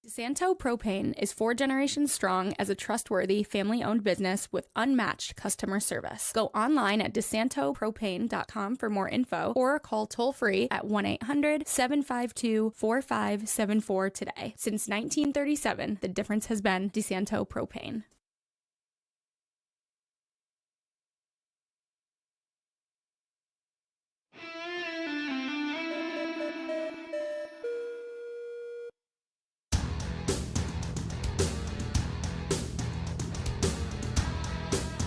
DeSanto Propane is 4 generations strong as a trustworthy, family-owned business with unmatched customer service. Go online at DeSantoPropane.com for more info or call toll-free at 1-800-752-4574 today. Since 1937, the difference has been DeSanto Propane.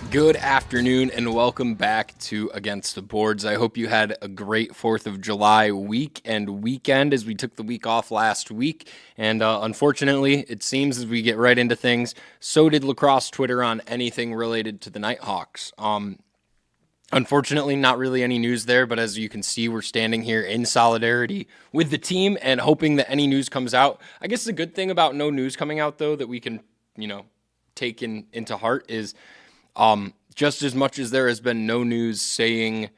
Good afternoon and welcome back to Against the Boards. I hope you had a great 4th of July week and weekend as we took the week off last week. And unfortunately, it seems as we get right into things, so did Lacrosse Twitter on anything related to the Knighthawks. Unfortunately, not really any news there, but as you can see, we're standing here in solidarity with the team and hoping that any news comes out. I guess the good thing about no news coming out, though, that we can, take into heart is just as much as there has been no news saying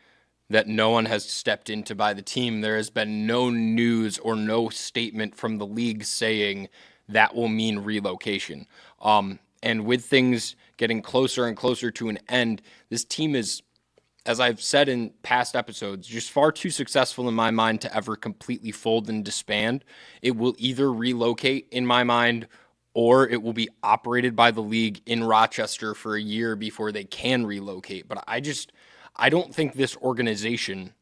that no one has stepped in to buy the team, there has been no news or no statement from the league saying that will mean relocation. And with things getting closer and closer to an end, this team is, as I've said in past episodes, just far too successful in my mind to ever completely fold and disband. It will either relocate, in my mind, or it will be operated by the league in Rochester for a year before they can relocate. But I don't think this organization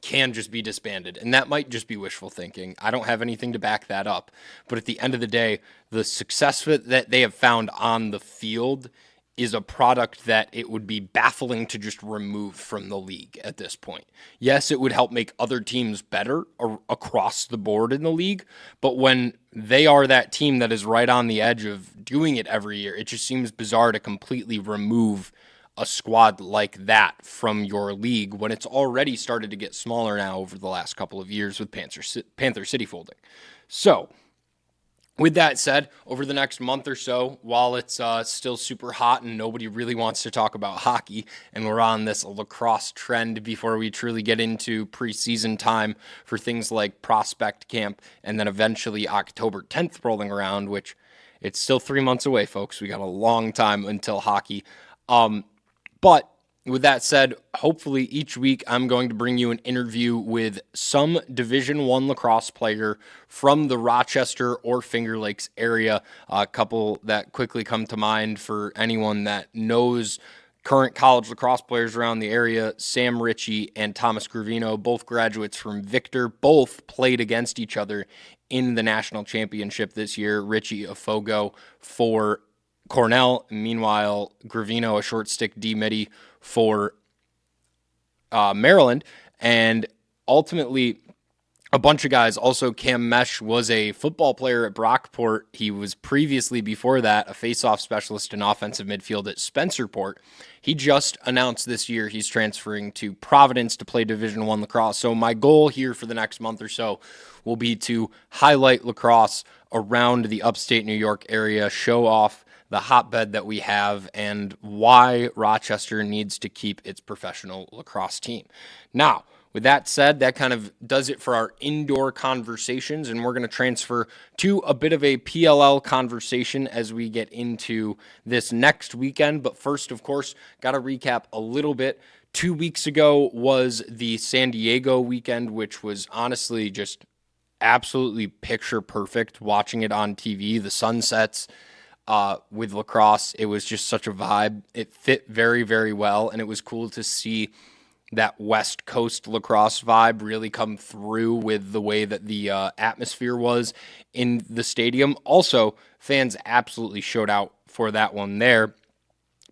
can just be disbanded. And that might just be wishful thinking. I don't have anything to back that up. But at the end of the day, the success that they have found on the field is a product that it would be baffling to just remove from the league at this point. Yes, it would help make other teams better across the board in the league, but when they are that team that is right on the edge of doing it every year, it just seems bizarre to completely remove a squad like that from your league when it's already started to get smaller now over the last couple of years with Panther City folding. So, with that said, over the next month or so, while it's still super hot and nobody really wants to talk about hockey, and we're on this lacrosse trend before we truly get into preseason time for things like prospect camp, and then eventually October 10th rolling around, which it's still 3 months away, folks. We got a long time until hockey. But with that said, hopefully each week I'm going to bring you an interview with some Division I lacrosse player from the Rochester or Finger Lakes area. A couple that quickly come to mind for anyone that knows current college lacrosse players around the area: Sam Ritchie and Thomas Gravino, both graduates from Victor, both played against each other in the national championship this year. Ritchie a Fogo for Cornell. Meanwhile, Gravino a short stick D-midi for Maryland. And ultimately, a bunch of guys. Also, Cam Mesh was a football player at Brockport. He was previously, before that, a face-off specialist in offensive midfield at Spencerport. He just announced this year he's transferring to Providence to play Division I lacrosse. So my goal here for the next month or so will be to highlight lacrosse around the upstate New York area, show off the hotbed that we have, and why Rochester needs to keep its professional lacrosse team. Now, with that said, that kind of does it for our indoor conversations, and we're going to transfer to a bit of a PLL conversation as we get into this next weekend. But first, of course, got to recap a little bit. 2 weeks ago was the San Diego weekend, which was honestly just absolutely picture perfect watching it on TV. The sunsets, with lacrosse, it was just such a vibe. It fit very, very well, and it was cool to see that West Coast lacrosse vibe really come through with the way that the atmosphere was in the stadium. Also, fans absolutely showed out for that one there.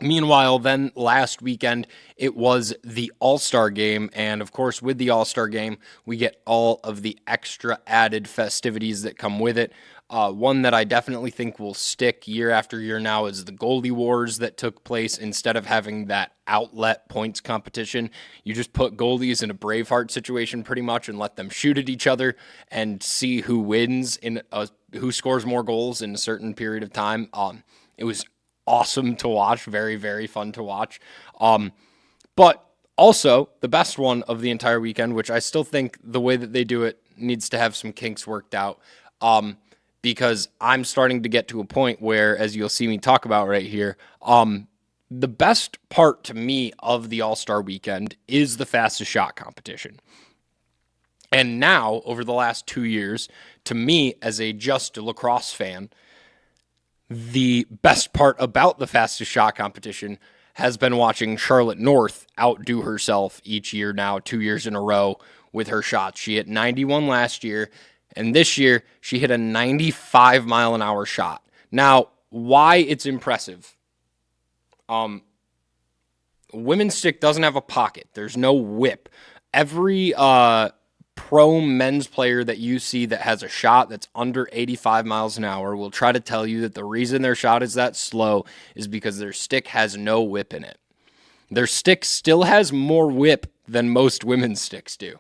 Meanwhile, then last weekend, it was the All-Star Game, and of course, with the All-Star Game, we get all of the extra added festivities that come with it. One that I definitely think will stick year after year now is the goalie wars that took place. Instead of having that outlet points competition, you just put goalies in a Braveheart situation pretty much and let them shoot at each other and see who wins who scores more goals in a certain period of time. It was awesome to watch, very, very fun to watch. But also the best one of the entire weekend, which I still think the way that they do it needs to have some kinks worked out. because I'm starting to get to a point where, as you'll see me talk about right here, the best part to me of the All-Star weekend is the fastest shot competition. And now, over the last 2 years, to me, as a just lacrosse fan, the best part about the fastest shot competition has been watching Charlotte North outdo herself each year now, 2 years in a row with her shots. She hit 91 last year, and this year she hit a 95-mile-an-hour shot. Now, why it's impressive? Women's stick doesn't have a pocket. There's no whip. Every pro men's player that you see that has a shot that's under 85 miles an hour will try to tell you that the reason their shot is that slow is because their stick has no whip in it. Their stick still has more whip than most women's sticks do.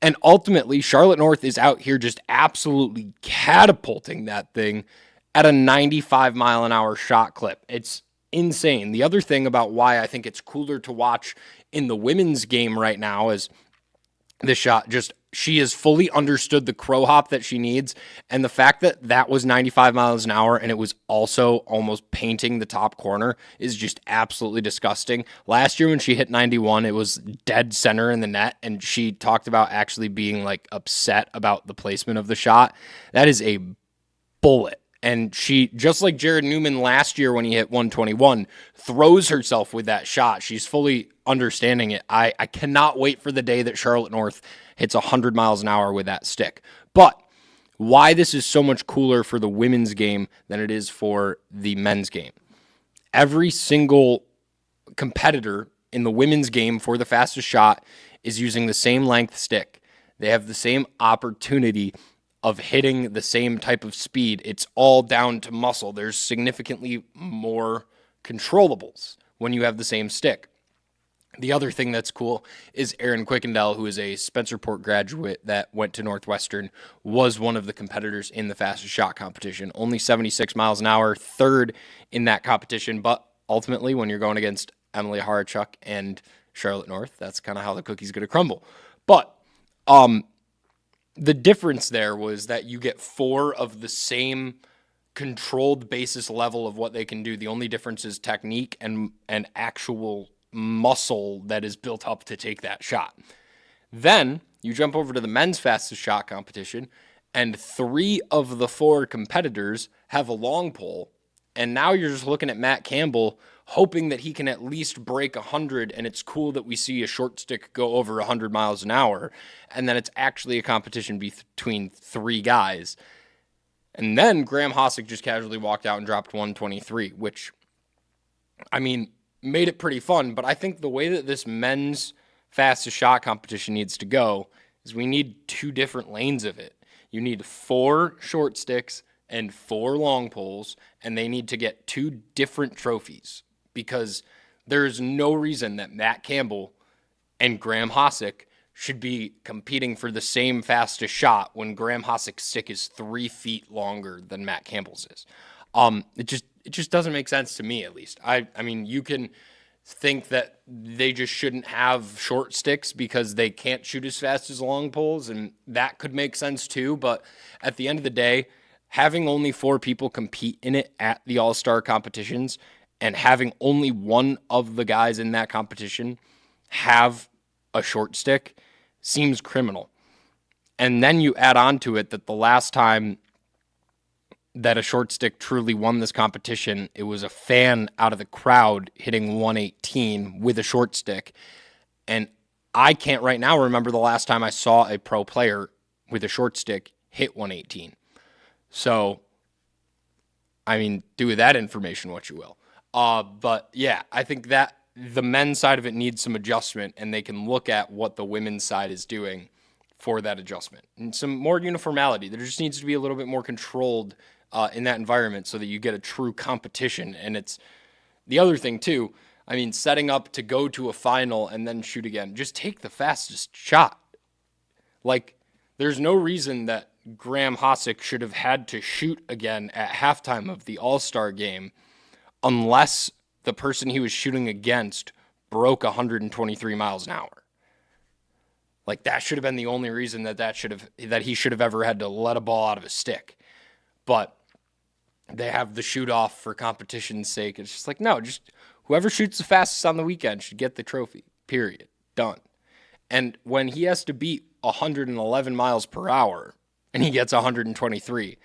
And ultimately, Charlotte North is out here just absolutely catapulting that thing at a 95-mile-an-hour shot clip. It's insane. The other thing about why I think it's cooler to watch in the women's game right now is the shot, just she has fully understood the crow hop that she needs, and the fact that that was 95 miles an hour and it was also almost painting the top corner is just absolutely disgusting. Last year when she hit 91, it was dead center in the net, and she talked about actually being like upset about the placement of the shot. That is a bullet. And she, just like Jared Newman last year when he hit 121, throws herself with that shot. She's fully understanding it. I cannot wait for the day that Charlotte North hits 100 miles an hour with that stick. But why this is so much cooler for the women's game than it is for the men's game. Every single competitor in the women's game for the fastest shot is using the same length stick. They have the same opportunity of hitting the same type of speed. It's all down to muscle. There's significantly more controllables when you have the same stick. The other thing that's cool is Aaron Quickendall, who is a Spencerport graduate that went to Northwestern, was one of the competitors in the fastest shot competition. Only 76 miles an hour, third in that competition. But ultimately, when you're going against Emily Harachuk and Charlotte North, that's kind of how the cookie's going to crumble. But the difference there was that you get 4 of the same controlled basis level of what they can do. The only difference is technique and actual muscle that is built up to take that shot. Then you jump over to the men's fastest shot competition, and 3 of the 4 competitors have a long pole. And now you're just looking at Matt Campbell hoping that he can at least break 100, and it's cool that we see a short stick go over 100 miles an hour, and then it's actually a competition between 3 guys. And then Graham Hossick just casually walked out and dropped 123, which, I mean, made it pretty fun. But I think the way that this men's fastest shot competition needs to go is we need 2 different lanes of it. You need 4 short sticks and 4 long poles, and they need to get 2 different trophies, because there's no reason that Matt Campbell and Graham Hossick should be competing for the same fastest shot when Graham Hossick's stick is 3 feet longer than Matt Campbell's is. It just doesn't make sense to me, at least. I mean, you can think that they just shouldn't have short sticks because they can't shoot as fast as long poles, and that could make sense too. But at the end of the day, having only 4 people compete in it at the All-Star competitions and having only one of the guys in that competition have a short stick seems criminal. And then you add on to it that the last time that a short stick truly won this competition, it was a fan out of the crowd hitting 118 with a short stick. And I can't right now remember the last time I saw a pro player with a short stick hit 118. So, I mean, do with that information what you will. But yeah, I think that the men's side of it needs some adjustment, and they can look at what the women's side is doing for that adjustment. And some more uniformity. There just needs to be a little bit more controlled in that environment so that you get a true competition. And it's the other thing too, I mean, setting up to go to a final and then shoot again. Just take the fastest shot. Like, there's no reason that Graham Hossick should have had to shoot again at halftime of the All-Star game unless the person he was shooting against broke 123 miles an hour. Like, that should have been the only reason that he should have ever had to let a ball out of his stick. but they have the shoot off for competition's sake. It's just like, no, just whoever shoots the fastest on the weekend should get the trophy, period, done. And when he has to beat 111 miles per hour and he gets 123,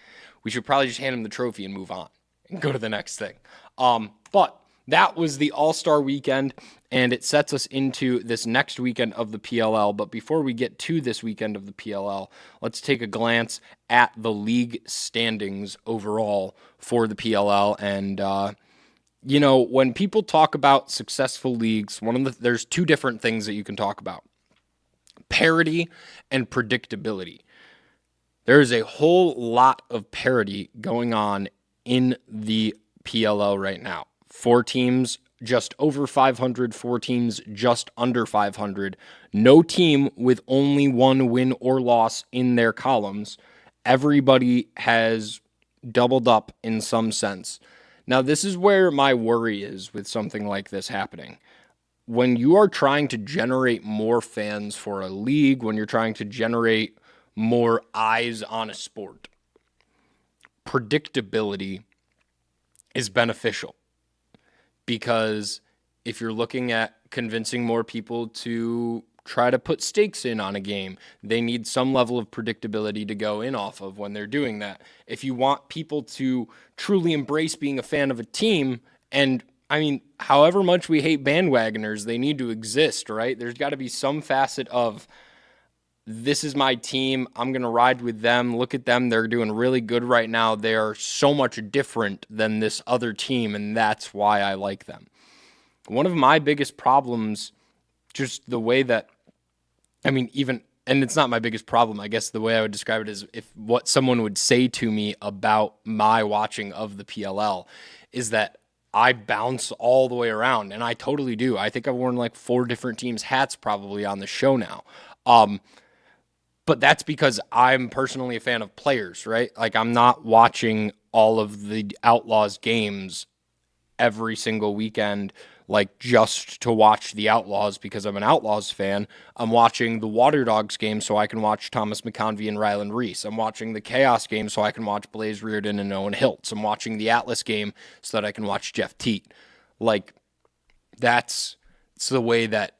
we should probably just hand him the trophy and move on and go to the next thing. But that was the All-Star weekend, and it sets us into this next weekend of the PLL. But before we get to this weekend of the PLL, let's take a glance at the league standings overall for the PLL. And, when people talk about successful leagues, there's two different things that you can talk about: parity and predictability. There is a whole lot of parity going on in the PLL right now. 4 teams just over 500, 4 teams just under 500. No team with only 1 win or loss in their columns. Everybody has doubled up in some sense. Now, this is where my worry is with something like this happening. When you are trying to generate more fans for a league, when you're trying to generate more eyes on a sport, predictability is beneficial. Because if you're looking at convincing more people to try to put stakes in on a game, they need some level of predictability to go in off of when they're doing that. If you want people to truly embrace being a fan of a team, and however much we hate bandwagoners, they need to exist, right? There's got to be some facet of, this is my team, I'm going to ride with them, look at them, they're doing really good right now, they are so much different than this other team, and that's why I like them. One of my biggest problems, just the way that, and it's not my biggest problem, I guess the way I would describe it is if what someone would say to me about my watching of the PLL is that I bounce all the way around, and I totally do. I think I've worn like 4 different teams' hats probably on the show now. But that's because I'm personally a fan of players, right? Like, I'm not watching all of the Outlaws games every single weekend, like just to watch the Outlaws because I'm an Outlaws fan. I'm watching the Water Dogs game so I can watch Thomas McConvey and Rylan Reese. I'm watching the Chaos game so I can watch Blaze Reardon and Owen Hiltz. I'm watching the Atlas game so that I can watch Jeff Teat. Like, it's the way that,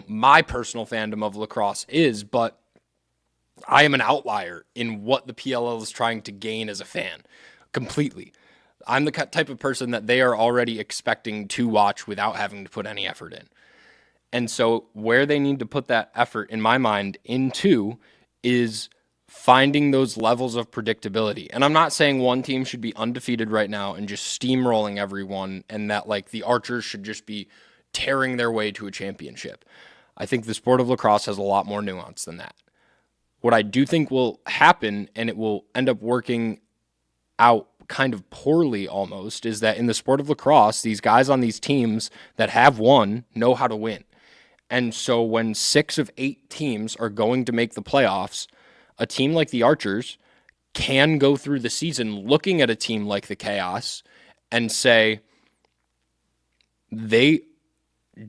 my personal fandom of lacrosse is, but I am an outlier in what the PLL is trying to gain as a fan, completely. I'm the type of person that they are already expecting to watch without having to put any effort in. And so where they need to put that effort, in my mind, into is finding those levels of predictability. And I'm not saying one team should be undefeated right now and just steamrolling everyone, and that like the Archers should just be tearing their way to a championship. I think the sport of lacrosse has a lot more nuance than that. What I do think will happen, and it will end up working out kind of poorly almost, is that in the sport of lacrosse, these guys on these teams that have won know how to win. And so when 6 of 8 teams are going to make the playoffs, a team like the Archers can go through the season looking at a team like the Chaos and say they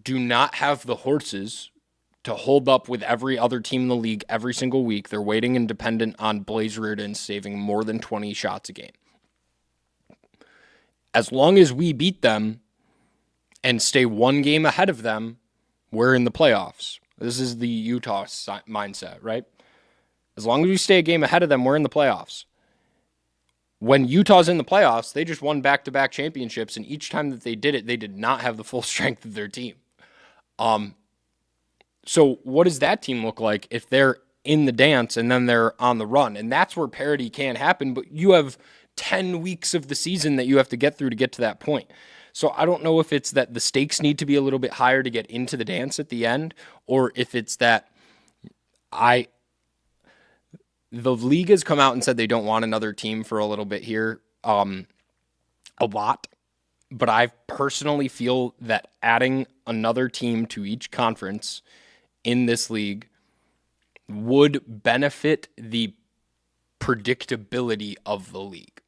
do not have the horses to hold up with every other team in the league every single week. They're waiting and dependent on Blaze Reardon saving more than 20 shots a game. As long as we beat them and stay 1 game ahead of them, we're in the playoffs. This is the Utah mindset, right? As long as we stay a game ahead of them, we're in the playoffs. When Utah's in the playoffs, they just won back-to-back championships, and each time that they did it, they did not have the full strength of their team. So what does that team look like if they're in the dance and then they're on the run? And that's where parity can happen, but you have 10 weeks of the season that you have to get through to get to that point. So I don't know if it's that the stakes need to be a little bit higher to get into the dance at the end, or if it's that the league has come out and said they don't want another team for a little bit here, a lot. But I personally feel that adding another team to each conference in this league would benefit the predictability of the league.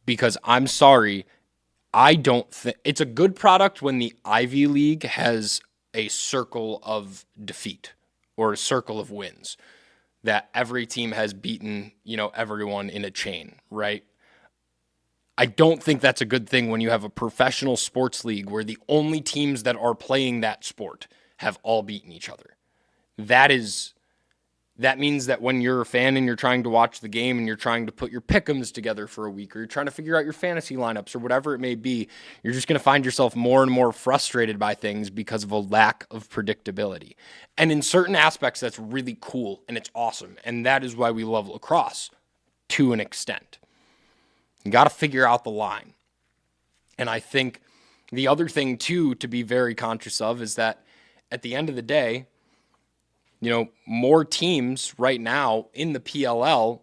Because I'm sorry, I don't think it's a good product when the Ivy League has a circle of defeat or a circle of wins, that every team has beaten, everyone in a chain, right? I don't think that's a good thing when you have a professional sports league where the only teams that are playing that sport have all beaten each other. That means that when you're a fan and you're trying to watch the game and you're trying to put your pick'ems together for a week, or you're trying to figure out your fantasy lineups or whatever it may be, you're just going to find yourself more and more frustrated by things because of a lack of predictability. And in certain aspects, that's really cool and it's awesome. And that is why we love lacrosse to an extent. You got to figure out the line. And I think the other thing too to be very conscious of is that at the end of the day, more teams right now in the PLL,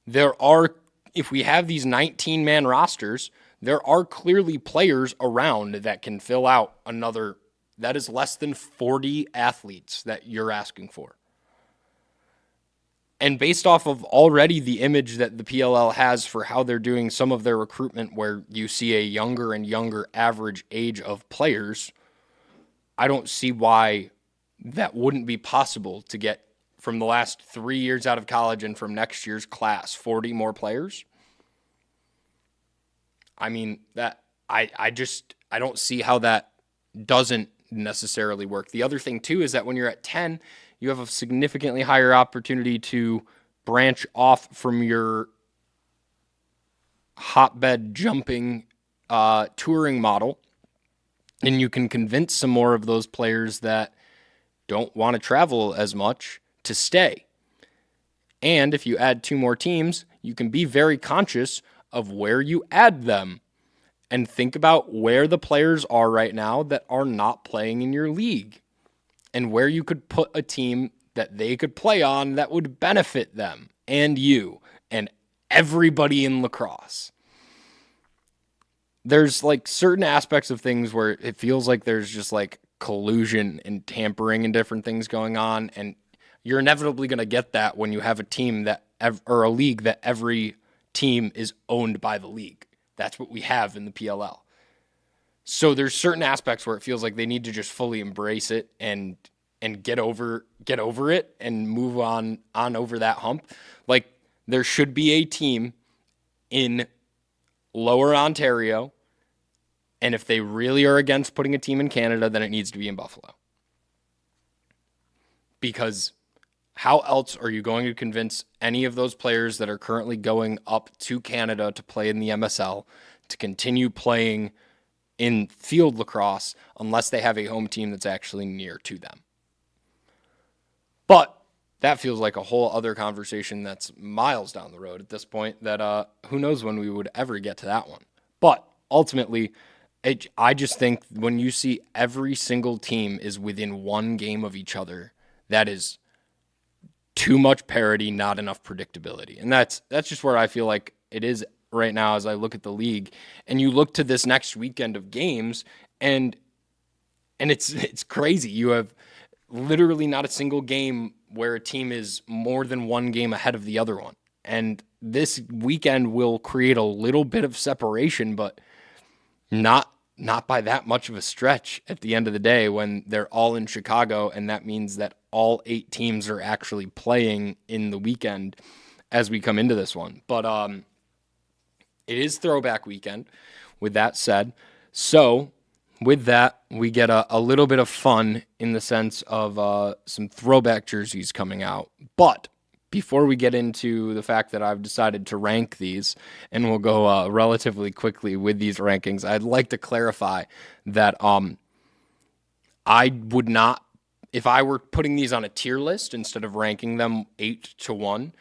if we have these 19-man rosters, there are clearly players around that can fill out that is less than 40 athletes that you're asking for. And based off of already the image that the PLL has for how they're doing some of their recruitment, where you see a younger and younger average age of players, I don't see why that wouldn't be possible to get from the last 3 years out of college and from next year's class 40 more players. I mean, that I don't see how that doesn't necessarily work. The other thing too is that when you're at 10, you have a significantly higher opportunity to branch off from your hotbed jumping touring model, and you can convince some more of those players that don't want to travel as much to stay. And if you add 2 more teams, you can be very conscious of where you add them and think about where the players are right now that are not playing in your league and where you could put a team that they could play on that would benefit them and you and everybody in lacrosse. There's certain aspects of things where it feels like there's just collusion and tampering and different things going on, and you're inevitably going to get that when you have a team or a league that every team is owned by the league. That's what we have in the PLL. So there's certain aspects where it feels like they need to just fully embrace it and get over it and move on over that hump. There should be a team in Lower Ontario, and if they really are against putting a team in Canada, then it needs to be in Buffalo. Because how else are you going to convince any of those players that are currently going up to Canada to play in the MSL to continue playing in field lacrosse unless they have a home team that's actually near to them? But that feels like a whole other conversation that's miles down the road at this point that who knows when we would ever get to that one. But ultimately, I just think when you see every single team is within 1 game of each other, that is too much parity, not enough predictability. And that's just where I feel like it is right now as I look at the league. And you look to this next weekend of games, and it's crazy. You have literally not a single game where a team is more than 1 game ahead of the other one. And this weekend will create a little bit of separation, but not by that much of a stretch at the end of the day when they're all in Chicago, and that means that all 8 teams are actually playing in the weekend as we come into this one. But it is throwback weekend, with that said. So with that, we get a little bit of fun in the sense of some throwback jerseys coming out. But before we get into the fact that I've decided to rank these, and we'll go relatively quickly with these rankings, I'd like to clarify that I would not, if I were putting these on a tier list instead of ranking them 8 to 1,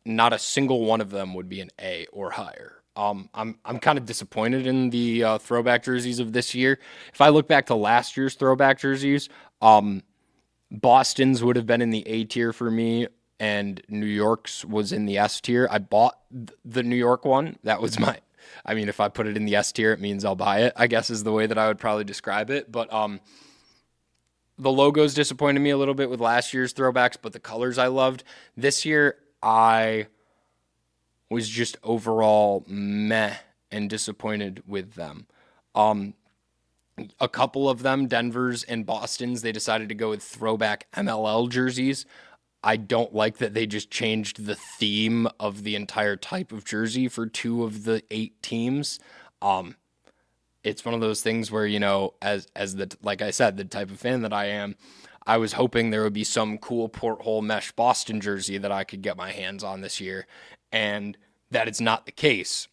not a single one of them would be an A or higher. I'm kind of disappointed in the throwback jerseys of this year. If I look back to last year's throwback jerseys, Boston's would have been in the A tier for me, and New York's was in the S tier. I bought the New York one. That was if I put it in the S tier, it means I'll buy it, I guess is the way that I would probably describe it. But the logos disappointed me a little bit with last year's throwbacks, but the colors I loved. This year, I was just overall meh and disappointed with them. A couple of them, Denver's and Boston's, they decided to go with throwback MLL jerseys. I don't like that they just changed the theme of the entire type of jersey for 2 of the 8 teams. It's one of those things where, as the, like I said, the type of fan that I am, I was hoping there would be some cool porthole mesh Boston jersey that I could get my hands on this year, and that is not the case.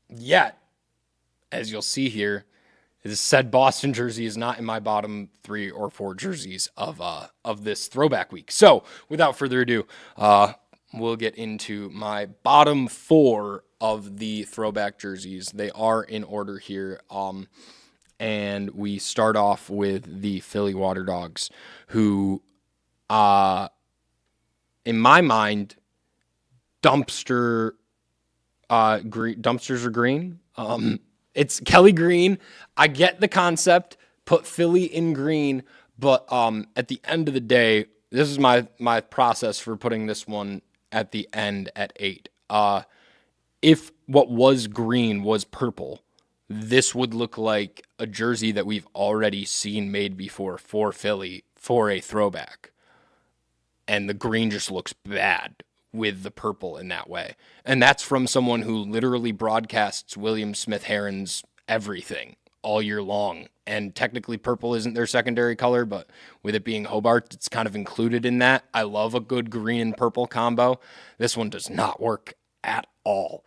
Yet, as you'll see here, this said Boston jersey is not in my bottom 3 or 4 jerseys of this throwback week. So, without further ado, we'll get into my bottom 4 of the throwback jerseys. They are in order here. And we start off with the Philly Water Dogs, who, in my mind, dumpsters are green. It's Kelly green. I get the concept. Put Philly in green, but at the end of the day, this is my process for putting this one at the end at 8. If what was green was purple, this would look like a jersey that we've already seen made before for Philly for a throwback. And the green just looks bad with the purple in that way. And that's from someone who literally broadcasts William Smith Herron's everything all year long. And technically purple isn't their secondary color, but with it being Hobart, it's kind of included in that. I love a good green and purple combo. This one does not work at all,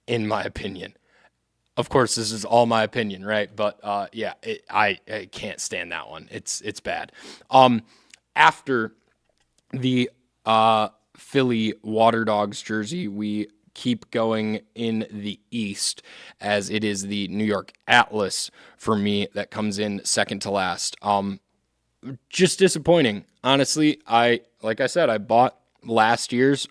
in my opinion. Of course, this is all my opinion, right? But I can't stand that one. It's bad. After the Philly Water Dogs jersey, we keep going in the East, as it is the New York Atlas for me that comes in second to last. Just disappointing. Honestly, like I said, I bought last year's.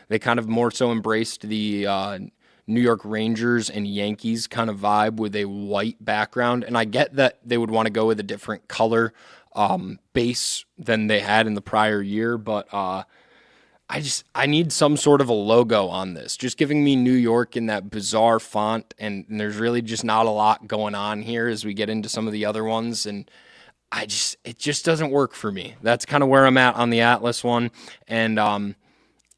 They kind of more so embraced the New York Rangers and Yankees kind of vibe with a white background. And I get that they would want to go with a different color base than they had in the prior year, but I need some sort of a logo on this. Just giving me New York in that bizarre font, and there's really just not a lot going on here as we get into some of the other ones, and it just doesn't work for me. That's kind of where I'm at on the Atlas one, and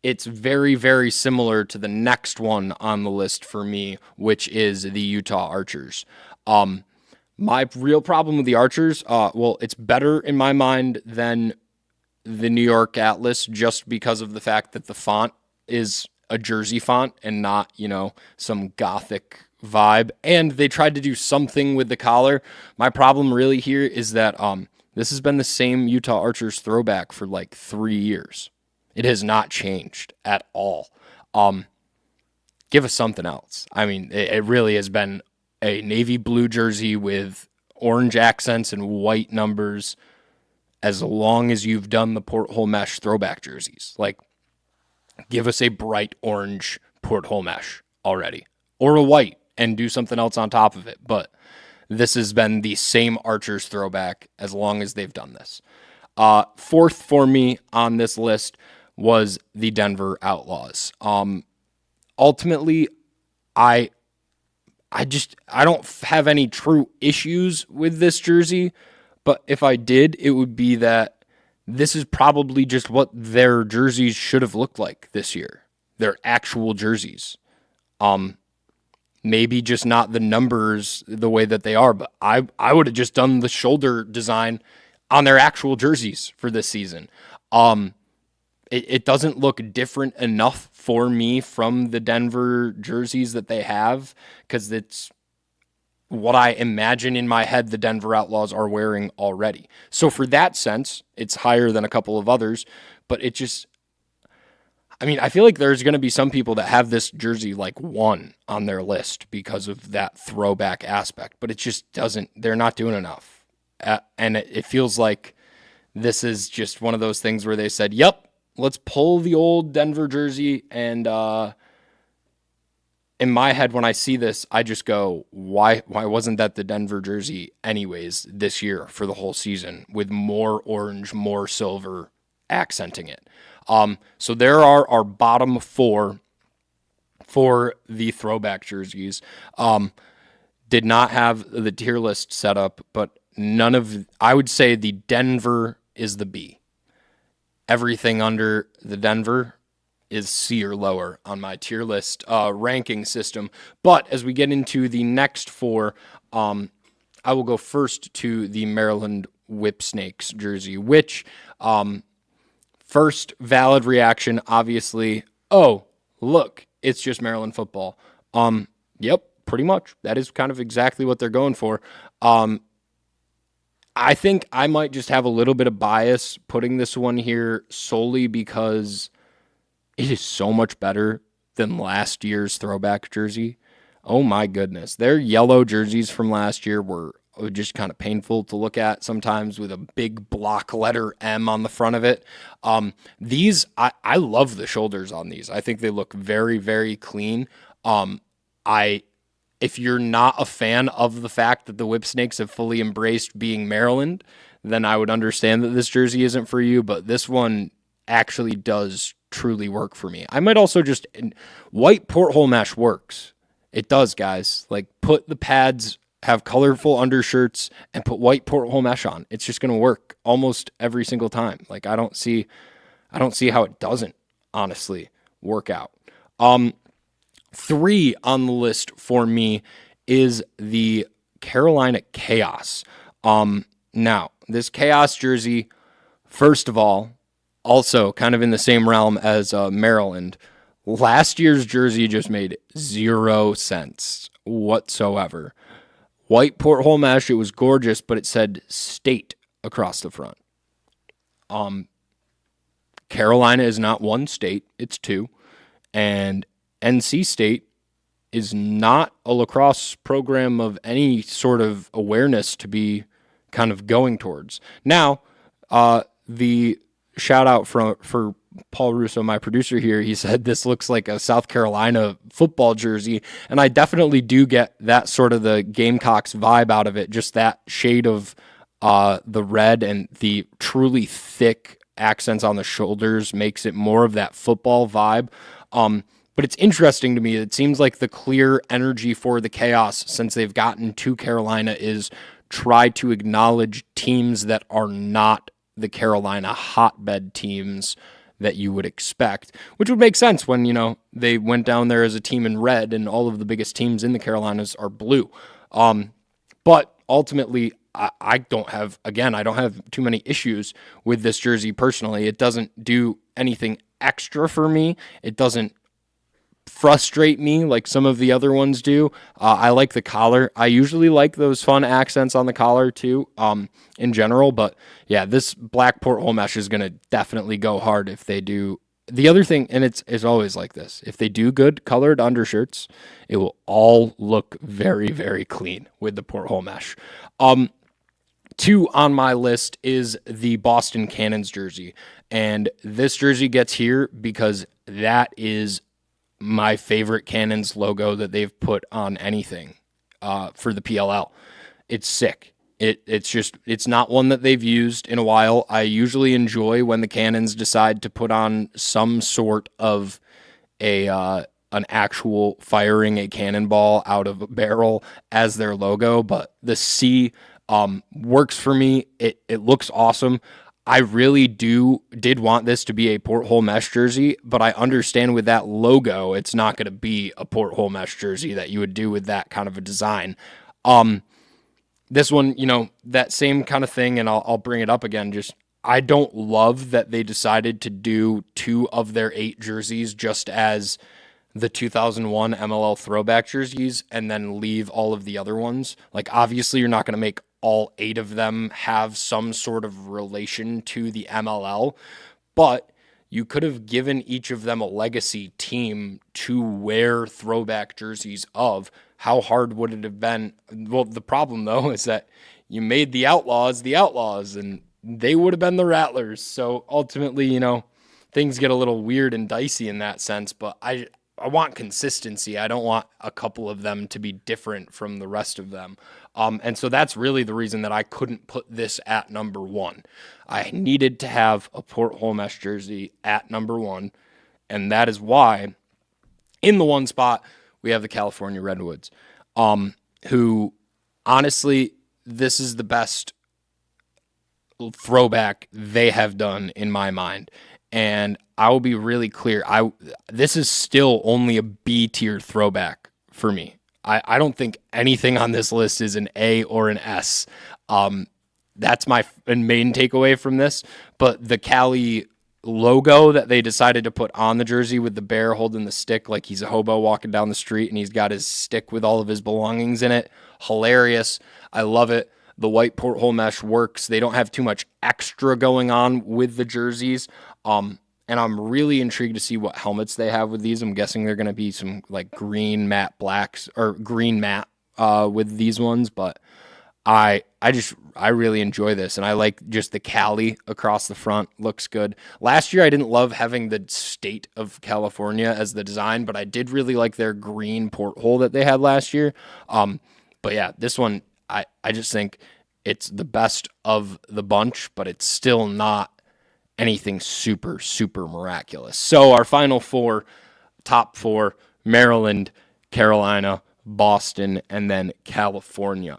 it's very, very similar to the next one on the list for me, which is the Utah Archers. My real problem with the Archers, it's better in my mind than the New York Atlas, just because of the fact that the font is a jersey font and not, some gothic vibe. And they tried to do something with the collar. My problem really here is that this has been the same Utah Archers throwback for like 3 years. It has not changed at all. Give us something else. I mean, it really has been a navy blue jersey with orange accents and white numbers as long as you've done the porthole mesh throwback jerseys. Like, give us a bright orange porthole mesh already, or a white, and do something else on top of it. But this has been the same Archers throwback as long as they've done this. Fourth for me on this list was the Denver Outlaws. Ultimately, I don't have any true issues with this jersey, but if I did, it would be that this is probably just what their jerseys should have looked like this year. Their actual jerseys. Maybe just not the numbers the way that they are, but I would have just done the shoulder design on their actual jerseys for this season. It doesn't look different enough for me from the Denver jerseys that they have, because it's what I imagine in my head the Denver Outlaws are wearing already. So for that sense, it's higher than a couple of others, but it just, I feel like there's going to be some people that have this jersey like 1 on their list because of that throwback aspect, but it just they're not doing enough. And it feels like this is just one of those things where they said, yep, let's pull the old Denver jersey. And in my head, when I see this, I just go, why wasn't that the Denver jersey anyways this year for the whole season with more orange, more silver accenting it? So there are our bottom 4 for the throwback jerseys. Did not have the tier list set up, but I would say the Denver is the B. everything under the Denver is C or lower on my tier list ranking system. But as we get into the next four, I will go first to the Maryland Whipsnakes jersey, which first valid reaction, obviously, oh, look, it's just Maryland football. Yep, pretty much. That is kind of exactly what they're going for. I think I might just have a little bit of bias putting this one here solely because it is so much better than last year's throwback jersey. Oh my goodness. Their yellow jerseys from last year were just kind of painful to look at sometimes with a big block letter M on the front of it. These, I love the shoulders on these. I think they look very, very clean. If you're not a fan of the fact that the Whipsnakes have fully embraced being Maryland, then I would understand that this jersey isn't for you, but this one actually does truly work for me. I might also just, white porthole mesh works. It does, guys. Like, put the pads, have colorful undershirts, and put white porthole mesh on. It's just going to work almost every single time. Like, I don't see how it doesn't, honestly, work out. 3 on the list for me is the Carolina Chaos. Now, this Chaos jersey, first of all, also kind of in the same realm as Maryland. Last year's jersey just made 0 sense whatsoever. White porthole mesh, it was gorgeous, but it said state across the front. Carolina is not one state, it's 2. And NC State is not a lacrosse program of any sort of awareness to be kind of going towards. Now, the shout out for Paul Russo, my producer here, he said this looks like a South Carolina football jersey, and I definitely do get that sort of the Gamecocks vibe out of it, just that shade of the red and the truly thick accents on the shoulders makes it more of that football vibe. But it's interesting to me. It seems like the clear energy for the Chaos since they've gotten to Carolina is try to acknowledge teams that are not the Carolina hotbed teams that you would expect, which would make sense when, they went down there as a team in red and all of the biggest teams in the Carolinas are blue. But ultimately, I don't have too many issues with this jersey personally. It doesn't do anything extra for me. It doesn't frustrate me like some of the other ones do. I like the collar. I usually like those fun accents on the collar too, in general. But yeah, this black porthole mesh is going to definitely go hard if they do. The other thing, and it's always like this, if they do good colored undershirts, it will all look very, very clean with the porthole mesh. 2 on my list is the Boston Cannons jersey. And this jersey gets here because that is my favorite Cannons logo that they've put on anything for the PLL. It's sick. It's not one that they've used in a while. I usually enjoy when the Cannons decide to put on some sort of an actual firing a cannonball out of a barrel as their logo, but the C works for me. It looks awesome. I really did want this to be a porthole mesh jersey, but I understand with that logo, it's not going to be a porthole mesh jersey that you would do with that kind of a design. This one, that same kind of thing, and I'll bring it up again. Just, I don't love that they decided to do 2 of their 8 jerseys just as the 2001 MLL throwback jerseys and then leave all of the other ones. Like, obviously, you're not going to make all 8 of them have some sort of relation to the MLL, but you could have given each of them a legacy team to wear throwback jerseys of. How hard would it have been? Well, the problem, though, is that you made the Outlaws, and they would have been the Rattlers. So ultimately, things get a little weird and dicey in that sense, but I want consistency. I don't want a couple of them to be different from the rest of them. And so that's really the reason that I couldn't put this at number 1. I needed to have a porthole mesh jersey at number 1, and that is why in the 1 spot we have the California Redwoods, who honestly, this is the best throwback they have done in my mind. And I will be really clear. This is still only a B tier throwback for me. I don't think anything on this list is an A or an S. That's my main takeaway from this. But the Cali logo that they decided to put on the jersey with the bear holding the stick like he's a hobo walking down the street and he's got his stick with all of his belongings in it. Hilarious. I love it. The white porthole mesh works. They don't have too much extra going on with the jerseys. And I'm really intrigued to see what helmets they have with these. I'm guessing they're going to be some like green matte blacks or green matte with these ones, but I really enjoy this, and I like just the Cali across the front. Looks good. Last year, I didn't love having the state of California as the design, but I did really like their green porthole that they had last year. But yeah, this one, I just think it's the best of the bunch, but it's still not anything super, super miraculous. So our final four, top four, Maryland, Carolina, Boston, and then California.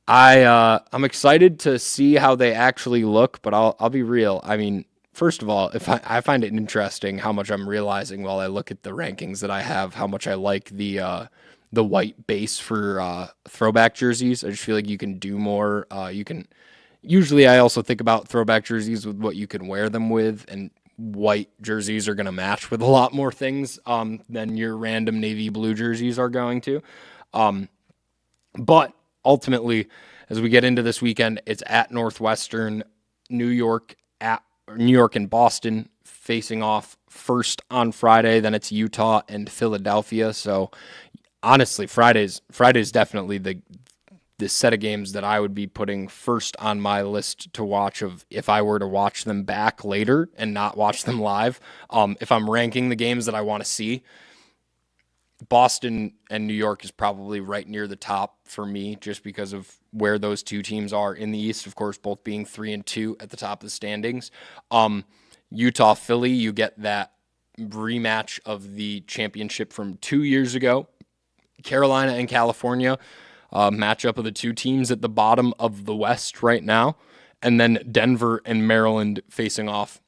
I'm excited to see how they actually look, but I'll be real. I mean, first of all, I find it interesting how much I'm realizing while I look at the rankings that I have, how much I like the white base for throwback jerseys. I just feel like you can do more. Usually I also think about throwback jerseys with what you can wear them with, and white jerseys are going to match with a lot more things than your random navy blue jerseys are going to. But ultimately, as we get into this weekend, it's at Northwestern, New York and Boston facing off first on Friday. Then it's Utah and Philadelphia. So honestly, Friday's definitely the set of games that I would be putting first on my list to watch of if I were to watch them back later and not watch them live. If I'm ranking the games that I want to see, Boston and New York is probably right near the top for me just because of where those two teams are in the East, of course, both being 3-2 at the top of the standings. Utah, Philly, you get that rematch of the championship from 2 years ago. Carolina and California, matchup of the two teams at the bottom of the West right now. And then Denver and Maryland facing off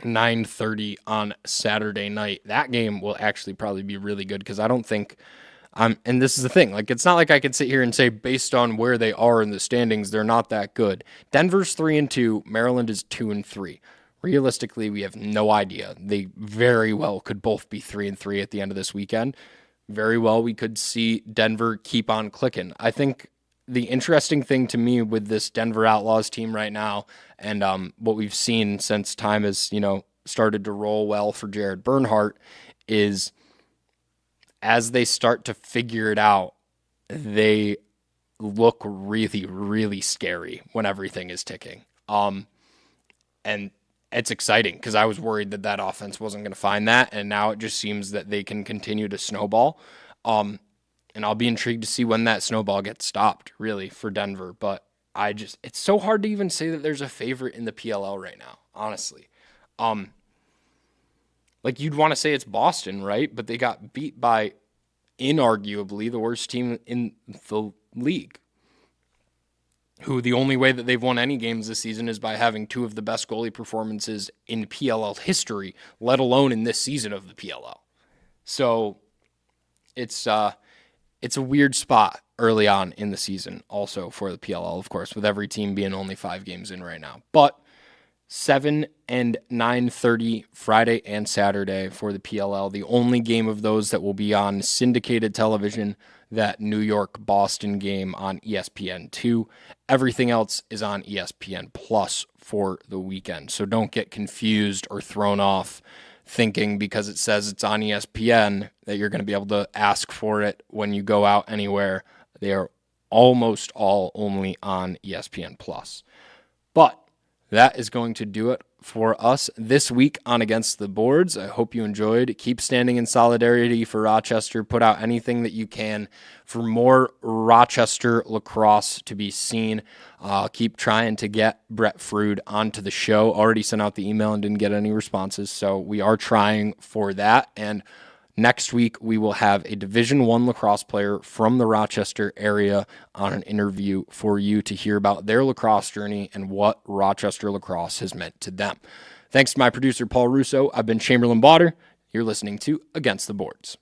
9:30 on Saturday night. That game will actually probably be really good because I don't think and this is the thing, like it's not like I could sit here and say based on where they are in the standings, they're not that good. Denver's 3-2, Maryland is 2-3. Realistically, we have no idea. They very well could both be 3-3 at the end of this weekend. Very well, we could see Denver keep on clicking. I think the interesting thing to me with this Denver Outlaws team right now, and what we've seen since time has, started to roll well for Jared Bernhardt, is as they start to figure it out, they look really, really scary when everything is ticking. And it's exciting because I was worried that offense wasn't going to find that, and now it just seems that they can continue to snowball. And I'll be intrigued to see when that snowball gets stopped, really, for Denver. But it's so hard to even say that there's a favorite in the PLL right now, honestly. Like you'd want to say it's Boston, right? But they got beat by inarguably the worst team in the league, who the only way that they've won any games this season is by having two of the best goalie performances in PLL history, let alone in this season of the PLL. So it's a weird spot early on in the season also for the PLL, of course, with every team being only 5 games in right now. But 7 and 9:30 Friday and Saturday for the PLL. The only game of those that will be on syndicated television, that New York-Boston game on ESPN2. Everything else is on ESPN Plus for the weekend. So don't get confused or thrown off thinking because it says it's on ESPN that you're going to be able to ask for it when you go out anywhere. They are almost all only on ESPN Plus. But that is going to do it for us this week on Against the Boards. I hope you enjoyed. Keep standing in solidarity for Rochester. Put out anything that you can for more Rochester lacrosse to be seen. Keep trying to get Brett Frood onto the show. Already sent out the email and didn't get any responses, so we are trying for that. And Next week, we will have a Division I lacrosse player from the Rochester area on an interview for you to hear about their lacrosse journey and what Rochester lacrosse has meant to them. Thanks to my producer, Paul Russo. I've been Chamberlain Bauder. You're listening to Against the Boards.